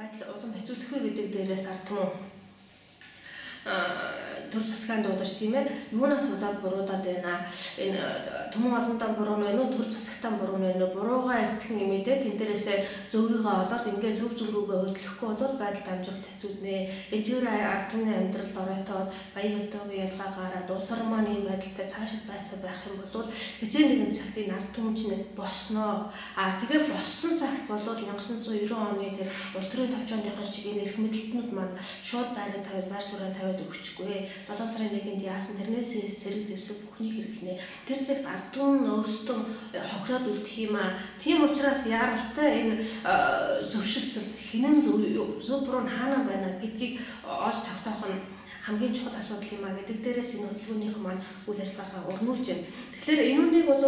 байдал улам хэцүүдэх вэ гэдэг дээрээс ард түмэн төр засгаанд дуудаж тийм ээ юунаас болоод буруудаад байна энэ түмэн олондоо буруу нь байна уу төр засагтаа буруу нь байна уу буруугаа эртгэх юм ээ тэн дээрээсээ зөвгийгөө олоод ингээ зөв рүүгээ хөдлөхгүй бол байдал амжилт хэцүүднэ эжгээр ард түмний амьдралд оройтоод баян өдөөгийн ялгаа гараад улс орн маань ийм байдалтай цаашид байсаа байх юм бол хизээ нэгэн цагт энэ ард түмэн чинь босноо тэгээ боссон цагт бол 1990 оны тэр улс төрийн төвчөндийн шиг энэ эрх мэдэлтнүүд маань шууд байраа тавиад байр суурь тавиад өгчихгүй 7 сарын 1-нд яасан тэрнээс зэрэг зэвсэг бүхний хэрэглэнэ тэр цагт ард түмэн өөрсдөө хохироод үлдэх юм аа тийм учраас яаралтай энэ зөвшөлтсөнд хинэн зөв буруу нь хаана байна гэдгийг олж тогтоох нь хамгийн чухал асуудал юм а гэдэг дээрээс энэ хөтөлбөрийнх маань үйл ажиллагаагаа өрнүүлж байна. Тэгэхээр энүүнийг бол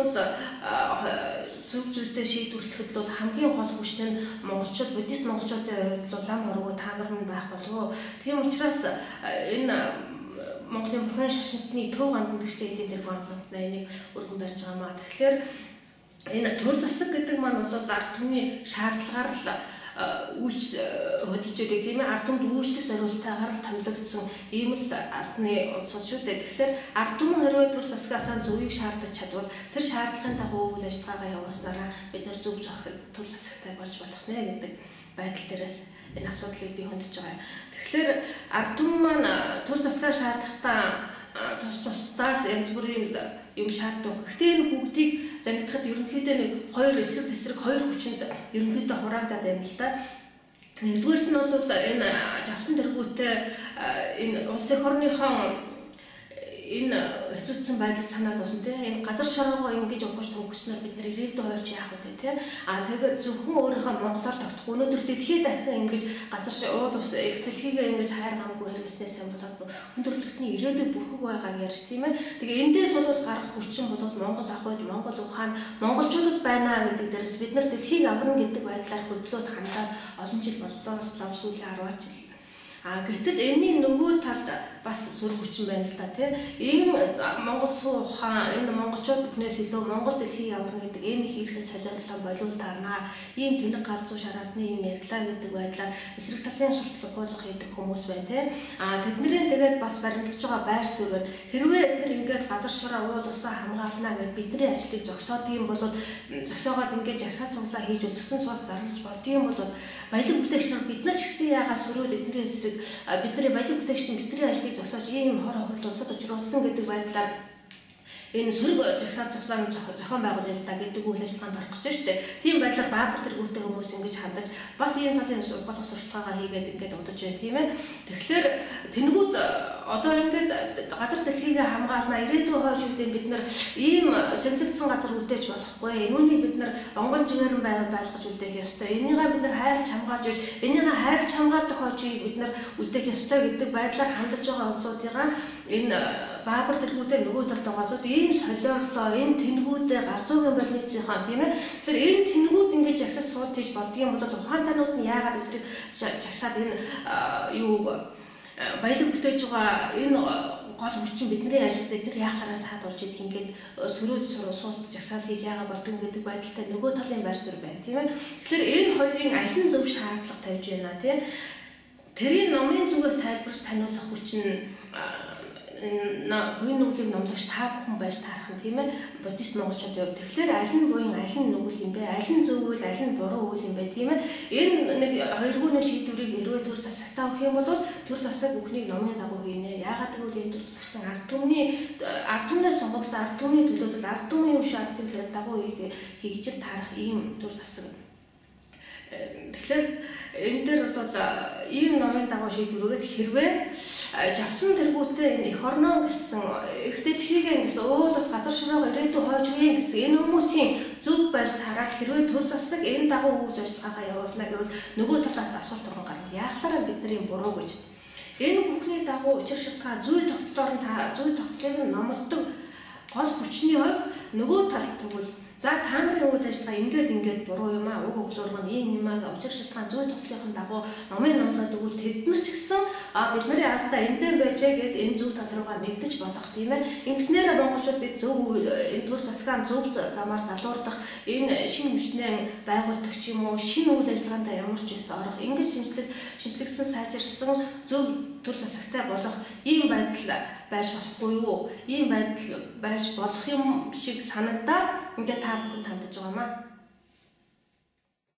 зөв зүйтэй шийдвэрлэхэд бол хамгийн гол хүч нь монголчууд буддист монголчуудын хувьд бол лам хоргоо та нар нь байх болов. Тийм учраас энэ Монголын бүрэн шашинтны төв гандлагчтай эдийн тэргүүн хамтлагт энийг өргөн барьж байгаа маа. Тэгэхээр энэ төр засаг гэдэг маань бол ард түмний шаардлагаар л үйлч хөдөлж байдаг тийм ээ ард түмэд үйлчлэх зорилготойгоор л томилогдсон ийм л ардны улсууд шүү дээ. Тэгэхээр ард түмэн хэрвээ төр засгаасаа зөвийг шаардаж чадвал тэр шаардлагын дагуу үйл ажиллагаагаа явуулснараа бид нар зөв төр засагтай болж болох нэ гэдэг байдал дээрээс энэ асуудлыг бий хөндөж байгаа. Тэгэхээр ард түмэн маань төр засгаа шаардлагатаа тусдаа янз бүрийн юм шаарддаг. Гэхдээ энэ бүгдийг загнахад ерөнхийдөө нэг хоёр эсрэг тесрэг хоёр хүчинд ерөнхийдөө хураагдаад байна л да. Нэгдүгээрт нь бол энэ жавсан тэргүүтэй энэ улсын орныхон энэ хэцүүдсэн байдал санаа зовсон тийм энэ газар шороогоо ингэж явахч төгснөөр бид нар ирээдүйд хойч яах вэ тийм тэгээд зөвхөн өөрийнхөө монголоор тогтохгүй өнөөдөр дэлхийд дахин ингэж газар уул ус их дэлхийгээ ингэж хайр хамгүй хэрэгснээс юм болоод хүндрэлтний ирээдүйд бүрхэг байгааг ярьж тийм ээ тэгээ эндээс бол гарах хүчин бол монгол ах байд монгол ухаан монголчуудад байна гэдэг дээрээс бид нар дэлхийг аврна гэдэг байдлаар хөдлөөд хандаад олон жил боллоо слав сүүлийн 10 жил гэтэл энэний нөгөө талд бас сүр хүчин байна л да тийм энэ монгол суу ухаан энэ монголчууд бүхнээс илүү монгол дэлхийг аврна гэдэг энэ хийхэд солиорлоо болов таарна ийм тэнэг галзуу шараадны юм ярьлаа гэдэг байдлаар эсрэг талын шалтгаан хуулах гэдэг хүмүүс байна тийм тэднэрийн тэгээд бас баримталж байгаа байр суурь байна хэрвээ эдгээр ингээд газар шороо уул усаа хамгаална гэж бидний ажлыг зогсоод юм бол зогсоогоод ингээд жагсаал цуглаа хийж өсгсөн цул зарлаж болдгийм бол баялаг бүтээгч нар бид нар ч гэсэн яагаад сөрөөд эдгээр эсрэг бидний баялаг бүтээгч бидний ажлыг зогсоож ийм хор хохирол улсад учруулсан гэдэг байдлаар энэ сөрөг жагсаал цуглааны зохион байгуулалт гэдэг үйл ажиллагаанд орох гэж штэ. Тийм байдлаар баабар тэргүүтэй хүмүүс ингэж хандаж бас ийм талын ухаалаг сурталчилгаа хийгээд ингэж удаж байна тийм ээ. Тэгэхээр тэнгууд одоо ингээд газар дэлхийгээ хамгаална ирээдүйн хойш үедээ бид нар ийм сэлэгдсэн газар үлдээж болохгүй. Энүүнийг бид нар онгон жигээрэн байлгаж үлдээх ёстой. Энийгээ бид нар хайрлж хамгаалж байж энийгээ хайрлж хамгаалдаг хойш бид нар үлдээх ёстой гэдэг байдлаар хандаж байгаа улсуудыгаа энэ баабар тэргүүтэй нөгөө талд байгаасаа энэ солиорлоо энэ тэнгүүдээ галзуугийн больницынхаа тийм ээ тэгэхээр энэ тэнгүүд ингэж жагсаж суулт хийж болдгийм бол ухаантайнууд нь яагаад эсрэг жагсаад энэ юу баялаг бүтээж байгаа энэ гол хүчин бидний ажилд бид нар яахаараа саадуулж идэх ингээд сөрөөд суулт жагсаал хийж яагаад болдгийм гэдэг байдалтай нөгөө талын байр суурь байна тийм ээ тэгэхээр энэ хоёрын аль нь зөв шаардлага тавьж байна тийм тэрийн номын зүгээс тайлбарч таниулах хүчин буйн нүглийн номлогч та бүхэн байж таарах нь тийм ээ буддист монголчуудын хувьд тэгэхээр аль нь буйн аль нь нүгэл юм бэ аль нь зөв үйл аль нь буруу үйл юм бэ тийм ээ энэ нэг хоёргүйний шийдвэрийг хэрвээ төр засагтаа өгөх юм бол төр засаг бүхнийг номын дагуу хийнэ яагаад гэвэл энэ төр засагч ард түмнээс сонгогдсон ард түмний төлөөлөл ард түмний үе шаардлагын дагуу хийж таарах ийм төр засаг тэгэхээр энэ дээр бол ийм номын дагуу шийдвэргээд хэрвээ жавсан тэргүүтэй энэ эх орноо гэсэн их дэлхийгээ гэсэн уул ус газар шороогоо ирээдүйн хойж үеийн гэсэн энэ хүмүүсийн зөв байж тараад хэрвээ төр засаг энэ дагуу үйл ажиллагаагаа явуулна гэвэл нөгөө талаас асуулт орон гарна. Яахлаараа бидний буруу гэж. Энэ бүхний дагуу учир шалтгаан зүй тогтолцоор нь зүй тогтолцоог нь номлодог гол хүчний хувьд нөгөө талд тэгвэл За та нарын үйл ажиллагаа ингээд буруу юм аа, уг углуурга нь ийм юм аа гэж учир шалтгаан зүй тогтолцооны дагуу номын номлоод өгвөл тэд нар ч гэсэн бидний алдаа эндээ байжээ гэд энэ зөв тал руугаа нэгдэж болох тийм ээ. Ингэснээр монголчууд бид зөв энэ төр засгаан зөв замаар залуурдах, энэ шинэ хүчнээ байгуулдаг ч юм уу, шинэ үйл ажиллагаанд ямар ч ёс орох, ингэж шинжлэгдсэн сайжирсан зөв төр засагтай болох ийм байдал байж болохгүй юу? Ийм байдал байж болох юм шиг санагдаад ингээд та бүхэн тандаж байгаа маа.